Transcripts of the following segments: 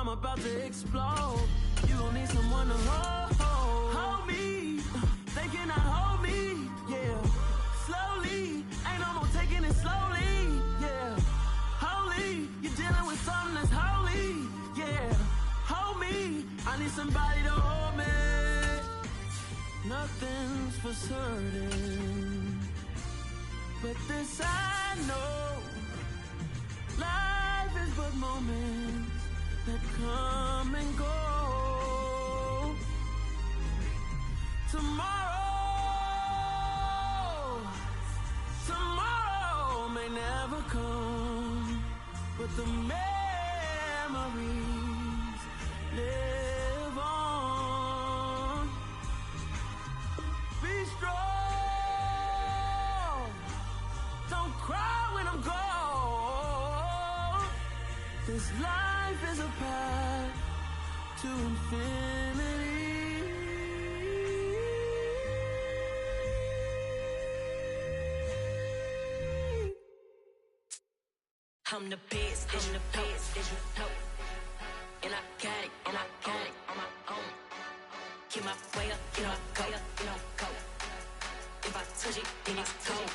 I'm about to explode. You gon' need someone to hold me. They cannot hold me, yeah. Slowly, ain't no more taking it slowly, yeah. Holy, you're dealing with something that's holy, yeah. Hold me, I need somebody to hold me. Nothing's for certain, but this I know. Life is but moments that come and go. Tomorrow may never come, but the memories live on. Be strong, don't cry when I'm gone. This life is a path to infinity. I'm the best, and you know. And I got it, on my own. Get my way up, go. If I touch it, then it's cold.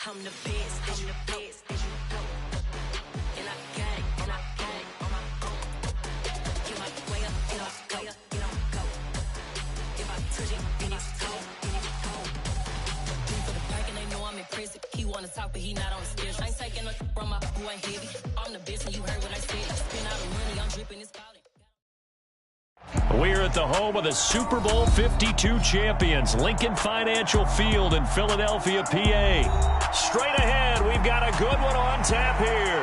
I'm the best, and you know. And I got it, on my own. Get my way up, go. If I touch it, then it's cold. For the pack and they know I'm in prison. He wanna talk, but he not on the schedule. I ain't taking no from my who ain't heavy. I'm the best, and you heard what I said. Spend all the money, I'm dripping, it's falling. We're at the home of the Super Bowl 52 champions, Lincoln Financial Field in Philadelphia, PA. Straight ahead, we've got a good one on tap here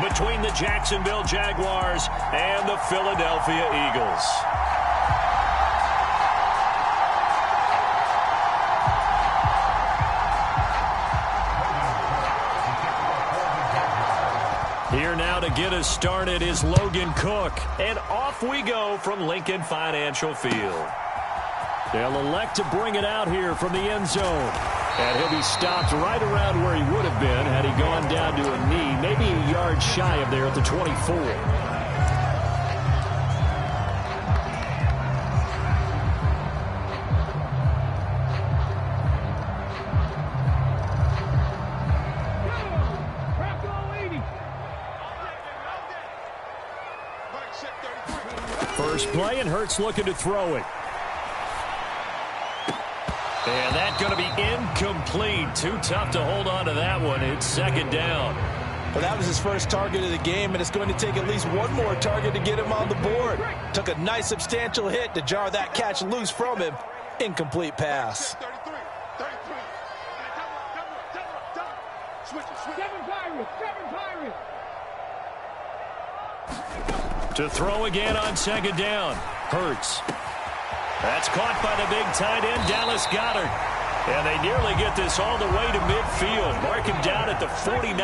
between the Jacksonville Jaguars and the Philadelphia Eagles. Here now to get us started is Logan Cook. And off we go from Lincoln Financial Field. They'll elect to bring it out here from the end zone. And he'll be stopped right around where he would have been had he gone down to a knee, maybe a yard shy of there at the 24. First play, and Hurts looking to throw it. And that's going to be incomplete. Too tough to hold on to that one. It's second down. Well, that was his first target of the game, and it's going to take at least one more target to get him on the board. Took a nice substantial hit to jar that catch loose from him. Incomplete pass. To throw again on second down. Hurts. That's caught by the big tight end, Dallas Goedert. And they nearly get this all the way to midfield. Mark him down at the 49.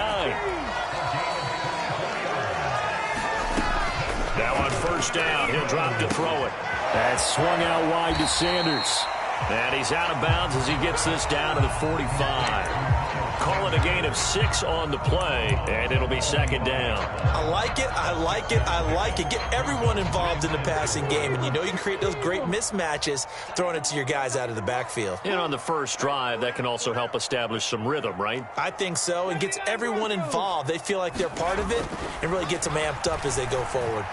Now on first down, he'll drop to throw it. That's swung out wide to Sanders. And he's out of bounds as he gets this down to the 45. Call it a gain of 6 on the play, and it'll be second down. I like it. Get everyone involved in the passing game, and you know you can create those great mismatches throwing it to your guys out of the backfield. And on the first drive, that can also help establish some rhythm, right? I think so, and gets everyone involved. They feel like they're part of it and really gets them amped up as they go forward.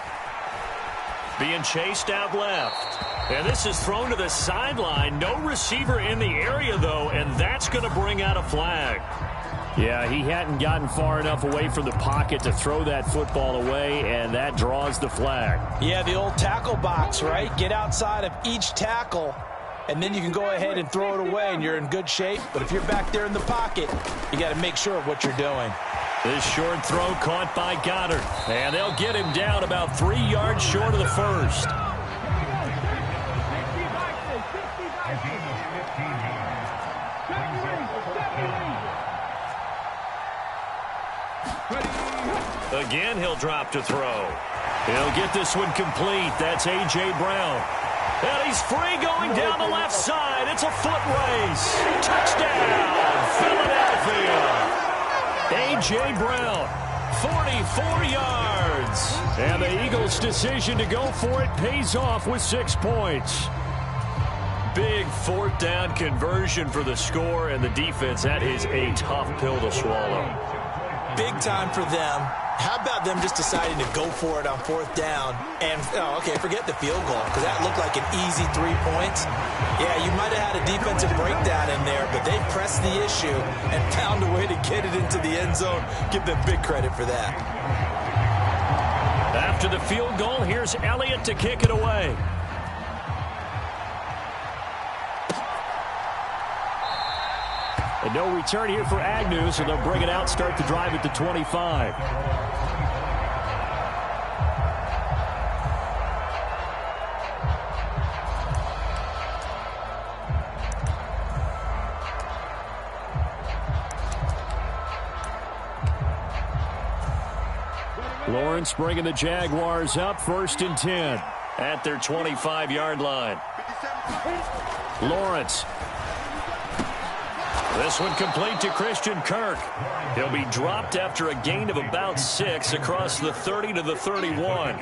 Being chased out left. And this is thrown to the sideline. No receiver in the area, though, and that's going to bring out a flag. Yeah, he hadn't gotten far enough away from the pocket to throw that football away, and that draws the flag. Yeah, the old tackle box, right? Get outside of each tackle, and then you can go ahead and throw it away, and you're in good shape. But if you're back there in the pocket, you got to make sure of what you're doing. This short throw caught by Goddard, and they'll get him down about 3 yards short of the first. Again, he'll drop to throw. He'll get this one complete. That's A.J. Brown. And he's free going down the left side. It's a foot race. Touchdown, Philadelphia. A.J. Brown, 44 yards. And the Eagles' decision to go for it pays off with 6 points. Big fourth down conversion for the score, and the defense, that is a tough pill to swallow. Big time for them. How about them just deciding to go for it on fourth down? And, forget the field goal, because that looked like an easy 3 points. Yeah, you might have had a defensive breakdown in there, but they pressed the issue and found a way to get it into the end zone. Give them big credit for that. After the field goal, here's Elliott to kick it away. And no return here for Agnew, so they'll bring it out, start the drive at the 25. Lawrence bringing the Jaguars up, 1st and 10 at their 25-yard line. Lawrence. This one complete to Christian Kirk. He'll be dropped after a gain of about 6 across the 30 to the 31.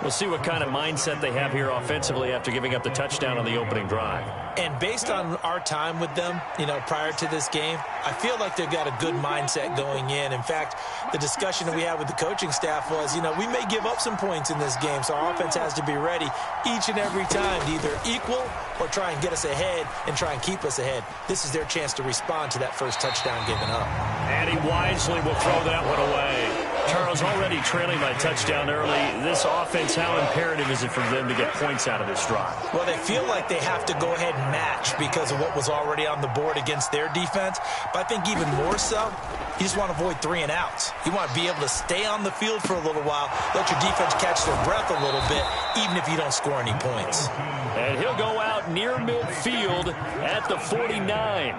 We'll see what kind of mindset they have here offensively after giving up the touchdown on the opening drive. And based on our time with them, prior to this game, I feel like they've got a good mindset going in. In fact, the discussion that we had with the coaching staff was, we may give up some points in this game, so our offense has to be ready each and every time to either equal or try and get us ahead and try and keep us ahead. This is their chance to respond to that first touchdown given up. And he wisely will throw that one away. Charles, already trailing by touchdown early. This offense, how imperative is it for them to get points out of this drive? Well, they feel like they have to go ahead and match because of what was already on the board against their defense. But I think even more so, you just want to avoid 3 and outs. You want to be able to stay on the field for a little while, let your defense catch their breath a little bit, even if you don't score any points. And he'll go out near midfield at the 49.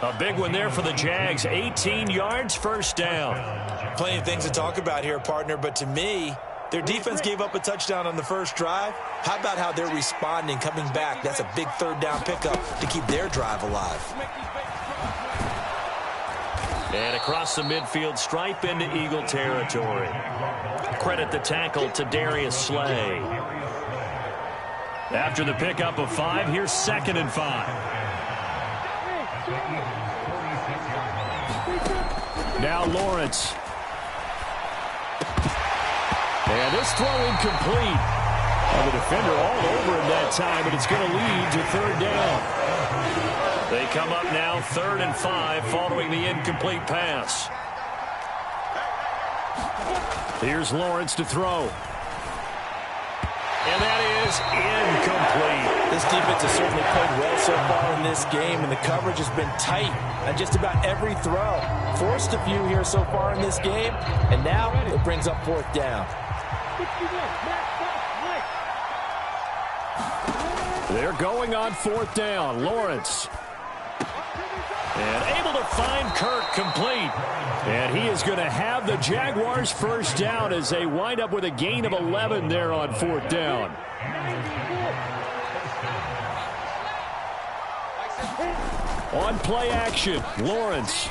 A big one there for the Jags. 18 yards, 1st down. Plenty of things to talk about here, partner, but to me, their defense gave up a touchdown on the first drive. How about how they're responding, coming back? That's a big 3rd down pickup to keep their drive alive. And across the midfield stripe into Eagle territory. Credit the tackle to Darius Slay. After the pickup of 5, here's 2nd and 5. Now Lawrence. And this throw incomplete. And the defender all over him that time, but it's going to lead to 3rd down. They come up now 3rd and 5 following the incomplete pass. Here's Lawrence to throw. And that is incomplete. This defense has certainly played well so far in this game, and the coverage has been tight on just about every throw. Forced a few here so far in this game, and now it brings up 4th down. They're going on 4th down. Lawrence. And able to find Kirk complete. And he is going to have the Jaguars' 1st down as they wind up with a gain of 11 there on 4th down. On play action, Lawrence.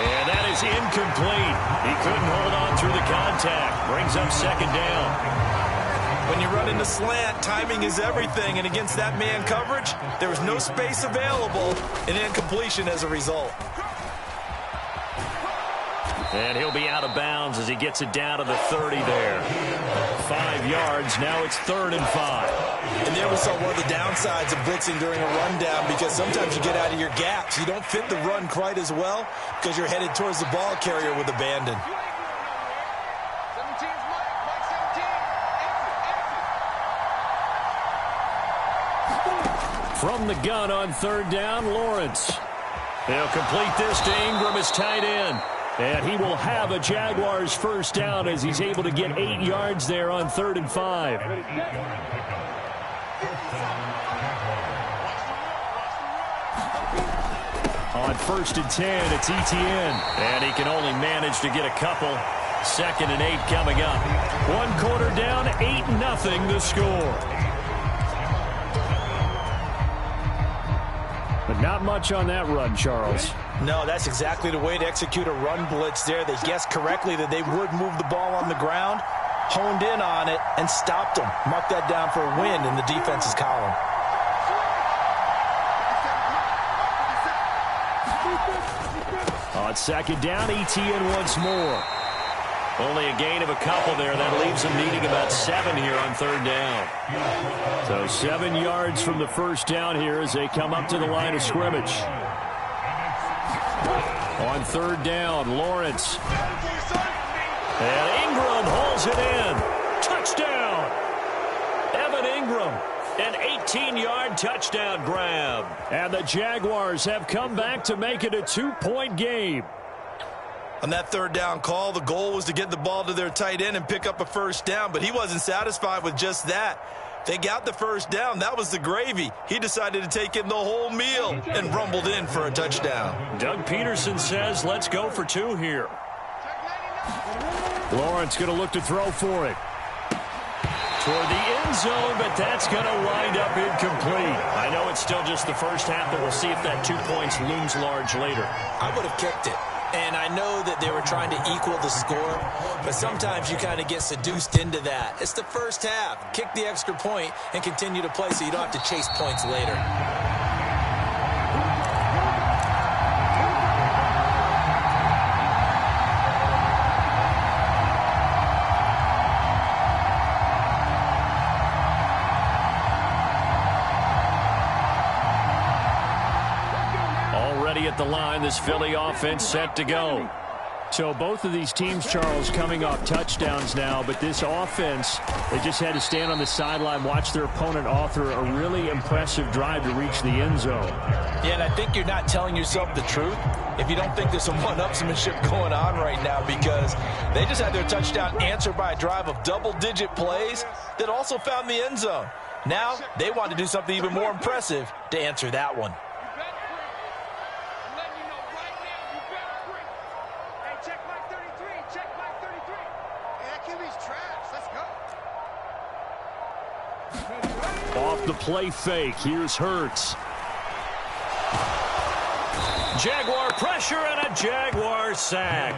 And that is incomplete. He couldn't hold on through the contact. Brings up 2nd down. When you run into slant, timing is everything, and against that man coverage, there was no space available, and incompletion as a result. And he'll be out of bounds as he gets it down to the 30 there. 5 yards, now it's 3rd and 5. And there we saw one of the downsides of blitzing during a rundown, because sometimes you get out of your gaps. You don't fit the run quite as well because you're headed towards the ball carrier with abandon. From the gun on 3rd down, Lawrence. They'll complete this to Ingram as tight end. And he will have a Jaguars 1st down as he's able to get 8 yards there on 3rd and 5. On 1st and 10, it's Etienne. And he can only manage to get a couple. 2nd and 8 coming up. 1 quarter down, 8-0 the score. But not much on that run, Charles. No, that's exactly the way to execute a run blitz there. They guessed correctly that they would move the ball on the ground, honed in on it, and stopped them. Mark that down for a win in the defense's column. On second down, ETN once more. Only a gain of a couple there. That leaves them needing about 7 here on third down. So 7 yards from the first down here as they come up to the line of scrimmage. On third down, Lawrence. And Ingram holds it in. Touchdown! Evan Ingram. An 18-yard touchdown grab. And the Jaguars have come back to make it a 2-point game. On that third down call, the goal was to get the ball to their tight end and pick up a first down, but he wasn't satisfied with just that. They got the first down. That was the gravy. He decided to take in the whole meal and rumbled in for a touchdown. Doug Peterson says, let's go for 2 here. Lawrence going to look to throw for it. Toward the end zone, but that's going to wind up incomplete. I know it's still just the first half, but we'll see if that 2 points looms large later. I would have kicked it. And I know that they were trying to equal the score, but sometimes you kind of get seduced into that. It's the first half. Kick the extra point and continue to play so you don't have to chase points later. At the line, this Philly offense set to go. So both of these teams, Charles, coming off touchdowns now, but this offense, they just had to stand on the sideline, watch their opponent author a really impressive drive to reach the end zone. Yeah, and I think you're not telling yourself the truth if you don't think there's some one-upsmanship going on right now, because they just had their touchdown answered by a drive of double-digit plays that also found the end zone. Now they want to do something even more impressive to answer that one. Off the play fake, here's Hurts. Jaguar pressure and a Jaguar sack.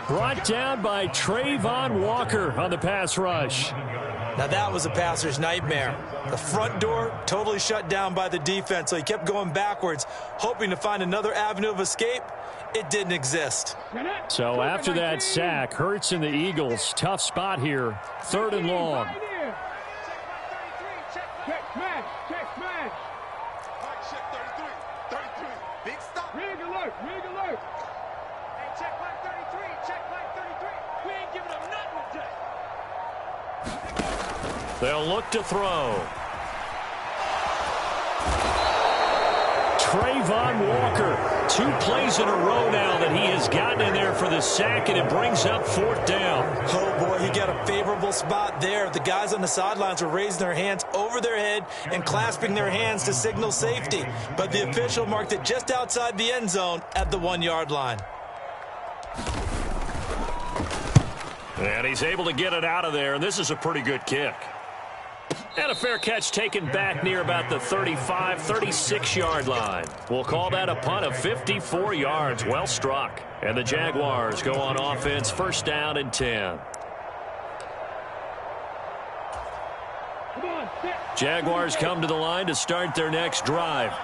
Brought down by Trayvon Walker on the pass rush. Now that was a passer's nightmare. The front door totally shut down by the defense, so he kept going backwards, hoping to find another avenue of escape. It didn't exist. So after that sack, Hurts and the Eagles, tough spot here, 3rd and long. They'll look to throw. Trayvon Walker, 2 plays in a row now that he has gotten in there for the sack, and it brings up 4th down. Oh, boy, he got a favorable spot there. The guys on the sidelines were raising their hands over their head and clasping their hands to signal safety. But the official marked it just outside the end zone at the 1-yard line. And he's able to get it out of there, and this is a pretty good kick. And a fair catch taken back near about the 35, 36-yard line. We'll call that a punt of 54 yards. Well struck. And the Jaguars go on offense, 1st down and 10. Jaguars come to the line to start their next drive.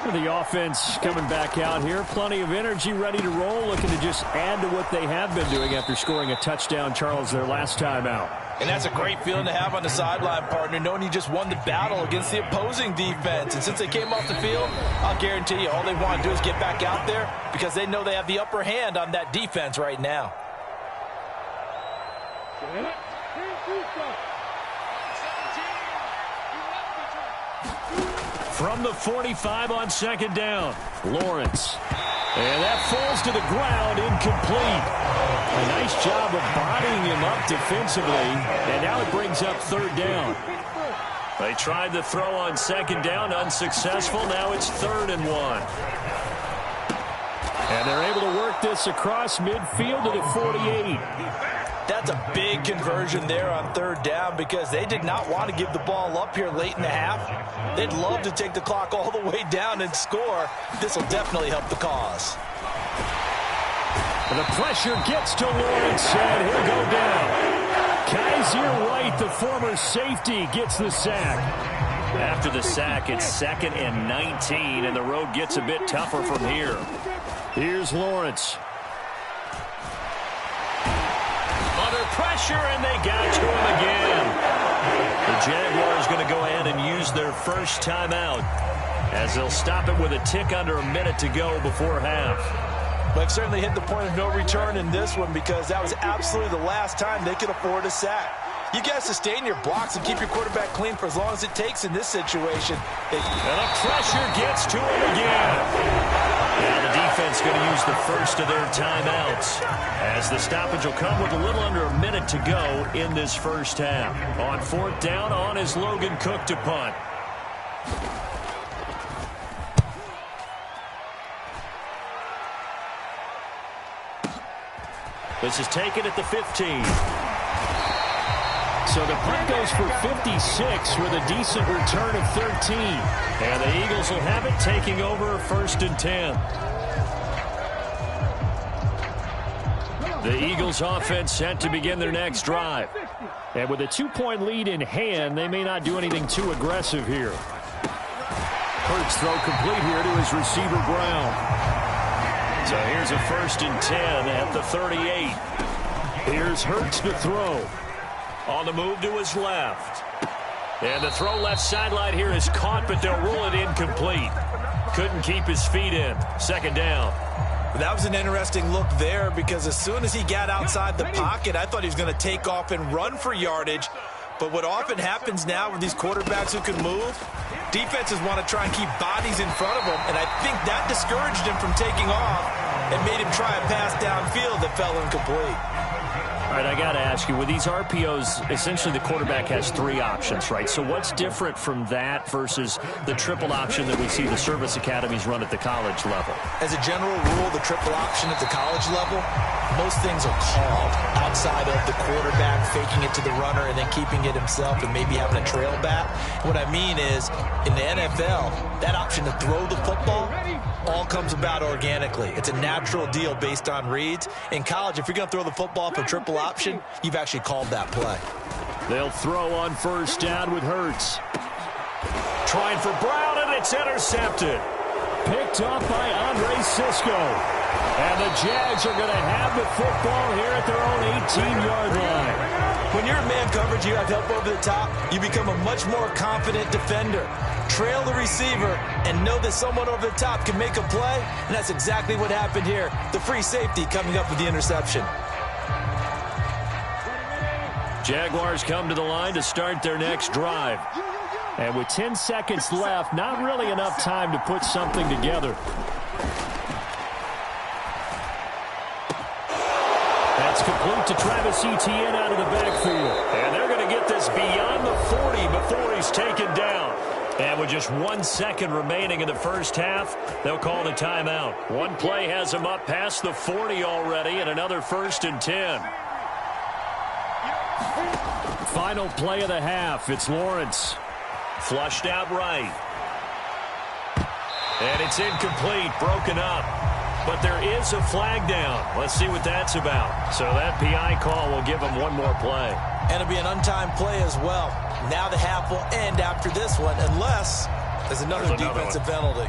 The offense coming back out here. Plenty of energy, ready to roll, looking to just add to what they have been doing after scoring a touchdown, Charles, their last time out. And that's a great feeling to have on the sideline, partner, knowing you just won the battle against the opposing defense. And since they came off the field, I'll guarantee you all they want to do is get back out there because they know they have the upper hand on that defense right now. From the 45 on 2nd down, Lawrence. And that falls to the ground, incomplete. A nice job of bodying him up defensively, and now it brings up 3rd down. They tried the throw on 2nd down, unsuccessful. Now it's 3rd and 1. And they're able to work this across midfield to the 48. That's a big conversion there on third down because they did not want to give the ball up here late in the half. They'd love to take the clock all the way down and score. This will definitely help the cause. And the pressure gets to Lawrence, and he'll go down. Kaiser White, the former safety, gets the sack. After the sack, it's 2nd and 19, and the road gets a bit tougher from here. Here's Lawrence. Under pressure, and they got to him again. The Jaguars going to go ahead and use their first timeout as they'll stop it with a tick under a minute to go before half. But certainly hit the point of no return in this one because that was absolutely the last time they could afford a sack. You guys sustain your blocks and keep your quarterback clean for as long as it takes in this situation. And the pressure gets to him again. Now the defense going to use the first of their timeouts as the stoppage will come with a little under a minute to go in this first half. On 4th down, on is Logan Cook to punt. This is taken at the 15. So the punt goes for 56 with a decent return of 13. And the Eagles will have it, taking over 1st and 10. The Eagles offense set to begin their next drive. And with a 2-point lead in hand, they may not do anything too aggressive here. Hurts throw complete here to his receiver Brown. So here's a 1st and 10 at the 38. Here's Hurts to throw. On the move to his left. And the throw left sideline here is caught, but they'll rule it incomplete. Couldn't keep his feet in. 2nd down. That was an interesting look there because as soon as he got outside the pocket, I thought he was going to take off and run for yardage. But what often happens now with these quarterbacks who can move, defenses want to try and keep bodies in front of them, and I think that discouraged him from taking off and made him try a pass downfield that fell incomplete. All right, I got to ask you, with these RPOs, essentially the quarterback has 3 options, right? So what's different from that versus the triple option that we see the service academies run at the college level? As a general rule, the triple option at the college level, most things are called outside of the quarterback faking it to the runner and then keeping it himself and maybe having a trail back. What I mean is, in the NFL, that option to throw the football all comes about organically. It's a natural deal based on reads. In college, if you're going to throw the football for triple option, you've actually called that play. They'll throw on 1st down with Hurts. Trying for Brown, and it's intercepted. Picked up by Andre Sisco. And the Jags are going to have the football here at their own 18-yard line. When you're in man coverage, you have help over the top, you become a much more confident defender. Trail the receiver and know that someone over the top can make a play, and that's exactly what happened here. The free safety coming up with the interception. Jaguars come to the line to start their next drive. And with 10 seconds left, not really enough time to put something together. That's complete to Travis Etienne out of the backfield. And they're going to get this beyond the 40 before he's taken down. And with just 1 second remaining in the first half, they'll call the timeout. One play has him up past the 40 already, and another 1st and 10. Final play of the half. It's Lawrence. Flushed out right. And it's incomplete, broken up. But there is a flag down. Let's see what that's about. So that PI call will give them one more play. And it'll be an untimed play as well. Now the half will end after this one, unless there's another defensive penalty.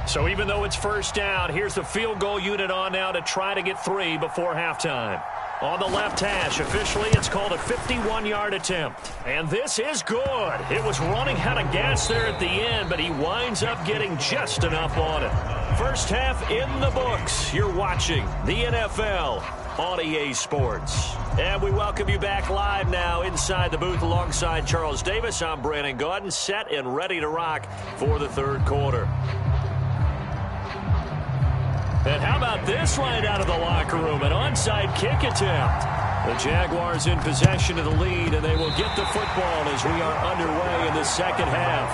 So even though it's 1st down, here's the field goal unit on now to try to get 3 before halftime. On the left hash, officially it's called a 51-yard attempt. And this is good. It was running out of gas there at the end, but he winds up getting just enough on it. First half in the books. You're watching the NFL on EA Sports. And we welcome you back live now inside the booth alongside Charles Davis. I'm Brandon Gaudin, set and ready to rock for the 3rd quarter. And how about this right out of the locker room? An onside kick attempt. The Jaguars in possession of the lead, and they will get the football as we are underway in the second half.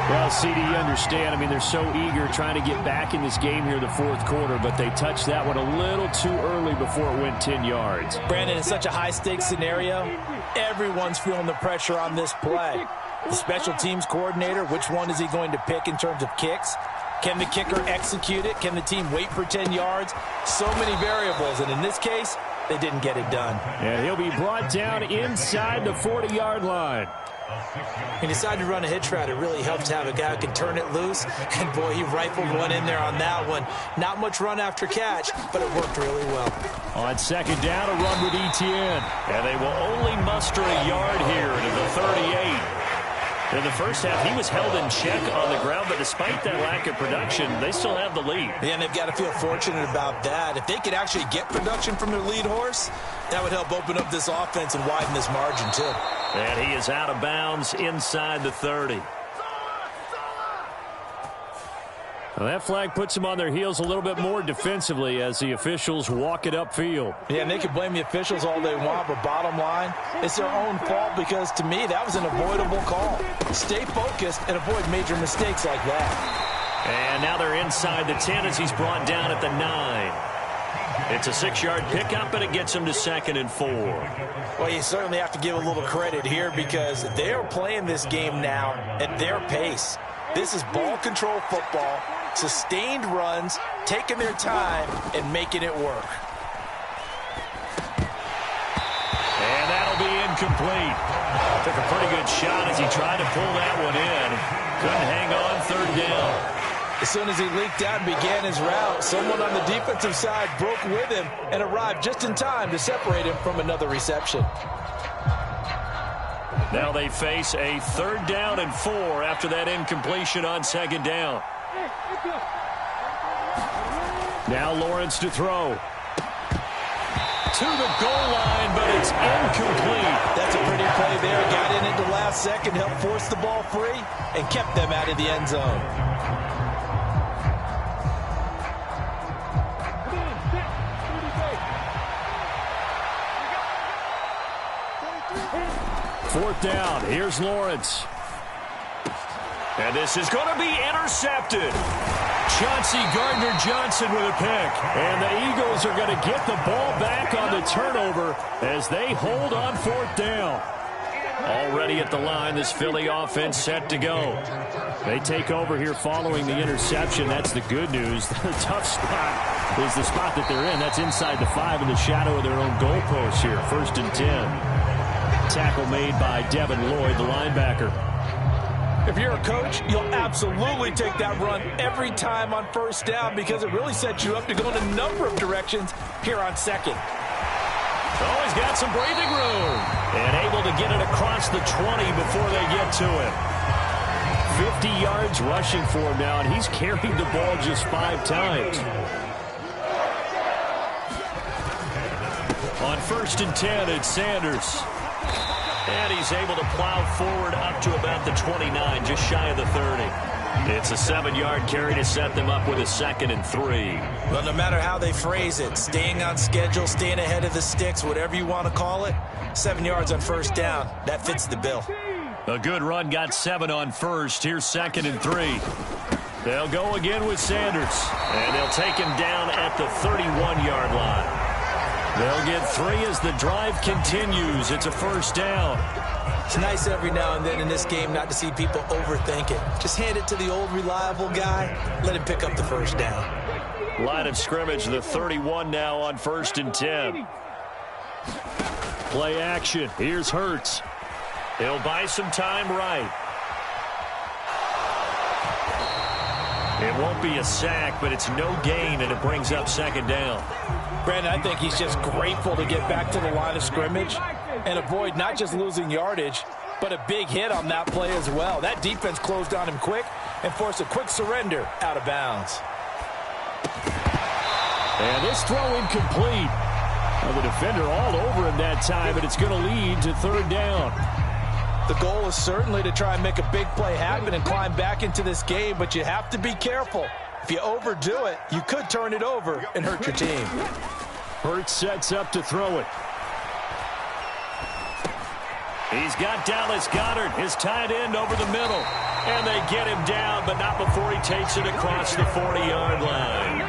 Well, CD, you understand. I mean, they're so eager trying to get back in this game here in the fourth quarter, but they touched that one a little too early before it went 10 yards. Brandon, in such a high-stakes scenario, everyone's feeling the pressure on this play. The special teams coordinator, which one is he going to pick in terms of kicks? Can the kicker execute it? Can the team wait for 10 yards? So many variables, and in this case, they didn't get it done. And he'll be brought down inside the 40-yard line. He decided to run a hitch route. It really helps to have a guy who can turn it loose. And, boy, he rifled one in there on that one. Not much run after catch, but it worked really well. On second down, a run with Etienne. And they will only muster a yard here to the 38. In the first half, he was held in check on the ground, but despite that lack of production, they still have the lead. Yeah, and they've got to feel fortunate about that. If they could actually get production from their lead horse, that would help open up this offense and widen this margin, too. And he is out of bounds inside the 30. Well, that flag puts them on their heels a little bit more defensively as the officials walk it upfield. Yeah, and they can blame the officials all they want, but bottom line, it's their own fault because, to me, that was an avoidable call. Stay focused and avoid major mistakes like that. And now they're inside the 10 as he's brought down at the 9. It's a 6-yard pickup, and it gets him to 2nd and 4. Well, you certainly have to give a little credit here because they are playing this game now at their pace. This is ball control football, sustained runs, taking their time, and making it work. And that'll be incomplete. Took a pretty good shot as he tried to pull that one in. Couldn't hang on, 3rd down. As soon as he leaked out and began his route, someone on the defensive side broke with him and arrived just in time to separate him from another reception. Now they face a 3rd down and 4 after that incompletion on 2nd down. Now Lawrence to throw. To the goal line, but it's incomplete. That's a pretty play there. Got in at the last second, helped force the ball free, and kept them out of the end zone. Fourth down. Here's Lawrence. And this is going to be intercepted. Chauncey Gardner-Johnson with a pick. And the Eagles are going to get the ball back on the turnover as they hold on 4th down. Already at the line, this Philly offense set to go. They take over here following the interception. That's the good news. The tough spot is the spot that they're in. That's inside the 5 in the shadow of their own goalpost here. 1st and 10. Tackle made by Devin Lloyd, the linebacker. If you're a coach, you'll absolutely take that run every time on 1st down because it really sets you up to go in a number of directions here on 2nd. Oh, he's got some breathing room. And able to get it across the 20 before they get to him. 50 yards rushing for him now, and he's carried the ball just 5 times. On 1st and 10, it's Sanders. And he's able to plow forward up to about the 29, just shy of the 30. It's a 7-yard carry to set them up with a 2nd and 3. Well, no matter how they phrase it, staying on schedule, staying ahead of the sticks, whatever you want to call it, 7 yards on 1st down, that fits the bill. A good run, got 7 on 1st. Here's 2nd and 3. They'll go again with Sanders, and they'll take him down at the 31-yard line. They'll get 3 as the drive continues. It's a 1st down. It's nice every now and then in this game not to see people overthink it. Just hand it to the old reliable guy. Let him pick up the 1st down. Line of scrimmage, the 31 now on 1st and 10. Play action. Here's Hurts. He'll buy some time right. It won't be a sack, but it's no gain, and it brings up 2nd down. Brandon, I think he's just grateful to get back to the line of scrimmage and avoid not just losing yardage, but a big hit on that play as well. That defense closed on him quick and forced a quick surrender out of bounds. And this throw incomplete. Well, the defender all over him that time, and it's going to lead to 3rd down. The goal is certainly to try and make a big play happen and climb back into this game, but you have to be careful. If you overdo it, you could turn it over and hurt your team. Hurts sets up to throw it. He's got Dallas Goedert, his tight end, over the middle. And they get him down, but not before he takes it across the 40-yard line.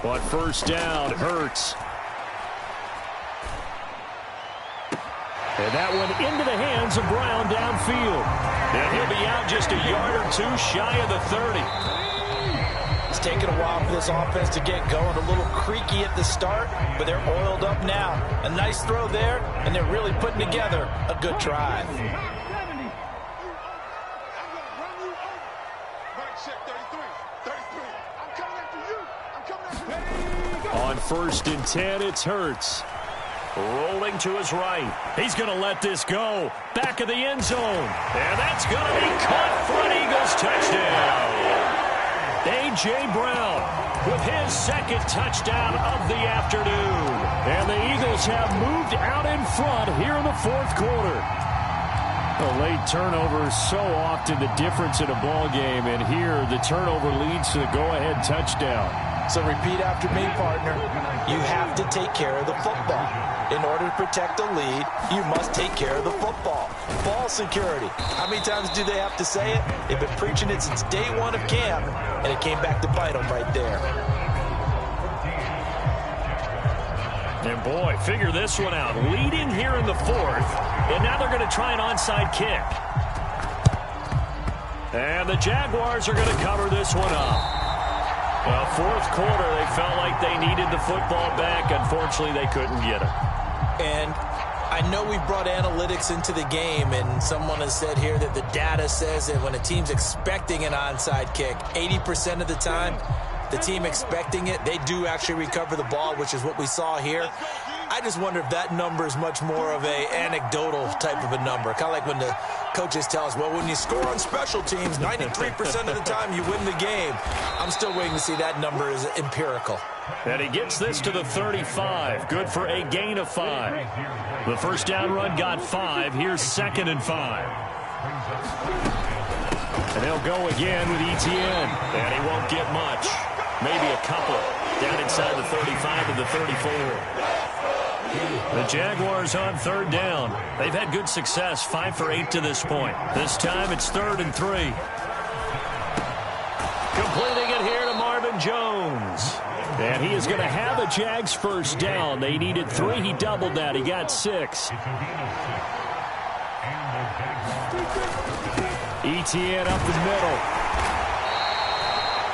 On first down, Hurts. And that one into the hands of Brown downfield. And he'll be out just a yard or two shy of the 30. It's taken a while for this offense to get going. A little creaky at the start, but they're oiled up now. A nice throw there, and they're really putting together a good drive. On first and 10, it's Hurts. Rolling to his right. He's going to let this go. Back of the end zone. And that's going to be caught for an Eagles touchdown. A.J. Brown with his second touchdown of the afternoon. And the Eagles have moved out in front here in the fourth quarter. A late turnover is so often the difference in a ball game. And here the turnover leads to the go-ahead touchdown. So repeat after me, partner. You have to take care of the football. In order to protect a lead, you must take care of the football. Ball security. How many times do they have to say it? They've been preaching it since day one of camp, and it came back to bite them right there. And boy, figure this one out. Leading here in the fourth, and now they're going to try an onside kick. And the Jaguars are going to cover this one up. Well, fourth quarter, they felt like they needed the football back. Unfortunately, they couldn't get it. And I know we brought analytics into the game, and someone has said here that the data says that when a team's expecting an onside kick, 80% of the time, the team expecting it, they do actually recover the ball, which is what we saw here. I just wonder if that number is much more of a anecdotal type of a number. Kind of like when the coaches tell us, well, when you score on special teams, 93% of the time you win the game. I'm still waiting to see that number is empirical. And he gets this to the 35. Good for a gain of 5. The first down run got 5. Here's 2nd and 5. And they'll go again with Etienne. And he won't get much. Maybe a couple. Down inside the 35 to the 34. The Jaguars on third down. They've had good success, 5 for 8 to this point. This time it's 3rd and 3. Completing it here to Marvin Jones. And he is going to have a Jags first down. They needed 3. He doubled that. He got 6. Etienne up the middle.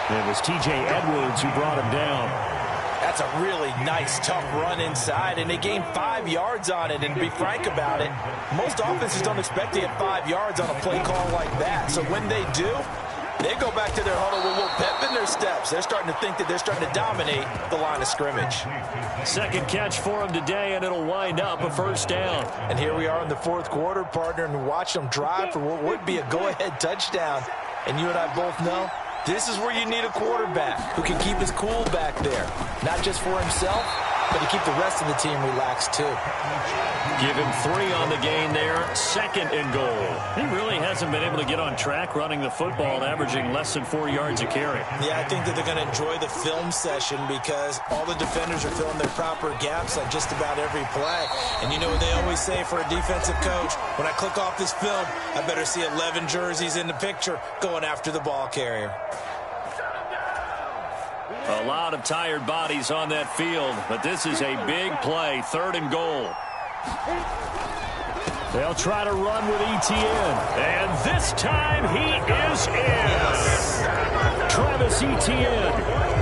It was T.J. Edwards who brought him down. That's a really nice, tough run inside, and they gained 5 yards on it. And to be frank about it, most offenses don't expect to get 5 yards on a play call like that. So when they do, they go back to their huddle with a little pep in their steps. They're starting to think that they're starting to dominate the line of scrimmage. Second catch for him today, and it'll wind up a first down. And here we are in the fourth quarter, partner, and watch them drive for what would be a go-ahead touchdown. And you and I both know this is where you need a quarterback who can keep his cool back there. Not just for himself, but to keep the rest of the team relaxed too. Give him 3 on the gain there. 2nd and goal. He really hasn't been able to get on track running the football, averaging less than 4 yards a carry. Yeah, I think that they're going to enjoy the film session because all the defenders are filling their proper gaps on just about every play. And you know what they always say for a defensive coach? When I click off this film, I better see 11 jerseys in the picture going after the ball carrier. A lot of tired bodies on that field, but this is a big play. 3rd and goal. They'll try to run with Etienne. And this time he is in. Travis Etienne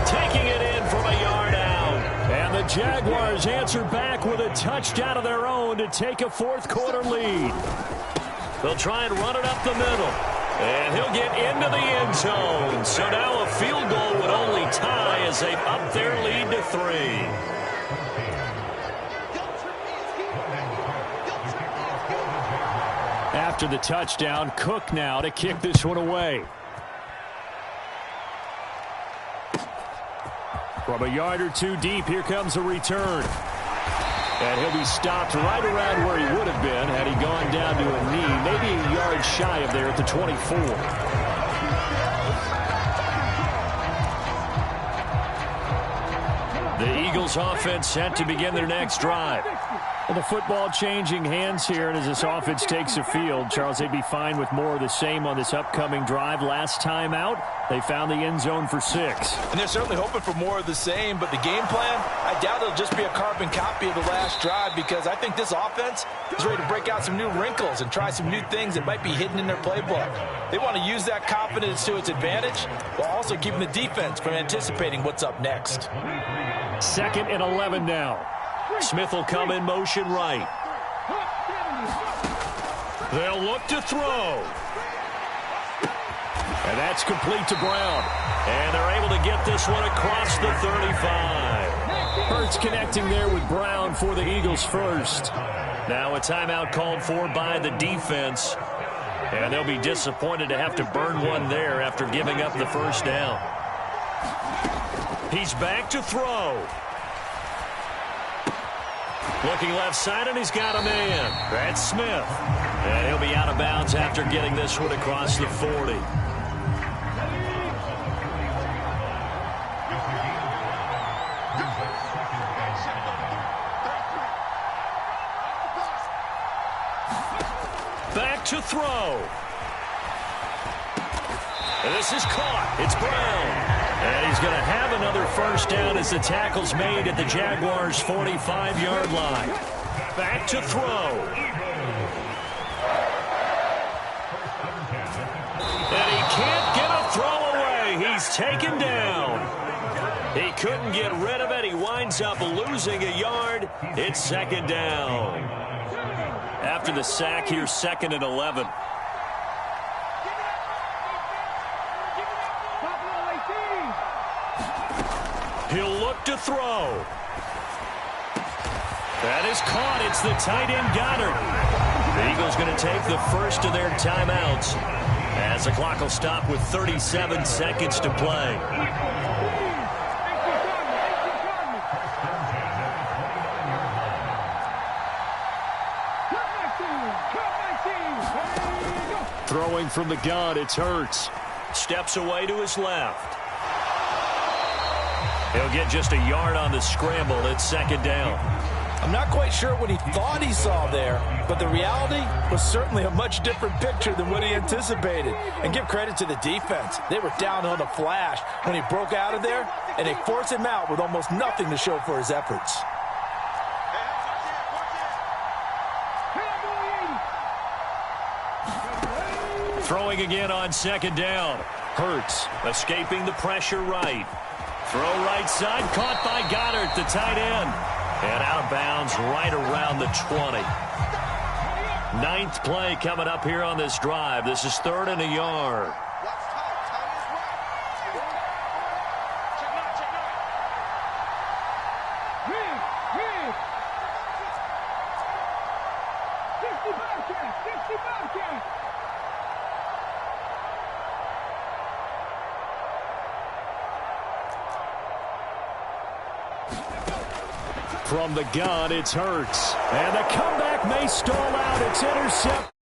taking it in from a yard out. And the Jaguars answer back with a touchdown of their own to take a fourth quarter lead. They'll try and run it up the middle. And he'll get into the end zone. So now a field goal would only tie as they up their lead to 3. After the touchdown, Cook now to kick this one away. From a yard or two deep, here comes a return. And he'll be stopped right around where he would have been had he gone down to a knee, maybe a yard shy of there at the 24. The Eagles offense set to begin their next drive. And the football changing hands here, and as this offense takes the field, Charles, they'd be fine with more of the same on this upcoming drive. Last time out, they found the end zone for 6. And they're certainly hoping for more of the same, but the game plan, I doubt it'll just be a carbon copy of the last drive, because I think this offense is ready to break out some new wrinkles and try some new things that might be hidden in their playbook. They want to use that confidence to its advantage while also keeping the defense from anticipating what's up next. 2nd and 11 now. Smith will come in motion right. They'll look to throw. And that's complete to Brown. And they're able to get this one across the 35. Hurts connecting there with Brown for the Eagles first. Now a timeout called for by the defense. And they'll be disappointed to have to burn one there after giving up the first down. He's back to throw. Looking left side, and he's got a man. That's Smith. And he'll be out of bounds after getting this one across the 40. Back to throw. And this is caught. It's Brown. And he's going to have another first down as the tackle's made at the Jaguars' 45-yard line. Back to throw. And he can't get a throw away. He's taken down. He couldn't get rid of it. He winds up losing a yard. It's 2nd down. After the sack here, 2nd and 11. He'll look to throw. That is caught. It's the tight end Goddard. The Eagles going to take the first of their timeouts as the clock will stop with 37 seconds to play. Throwing from the gun, it's Hurts. Steps away to his left. He'll get just a yard on the scramble. It's 2nd down. I'm not quite sure what he thought he saw there, but the reality was certainly a much different picture than what he anticipated. And give credit to the defense. They were down on the flash when he broke out of there, and they forced him out with almost nothing to show for his efforts. Throwing again on 2nd down. Hurts escaping the pressure right. Throw right side, caught by Goddard, the tight end. And out of bounds right around the 20. 9th play coming up here on this drive. This is 3rd and a yard. From the gun, it's Hurts. And the comeback may stall out. It's intercepted.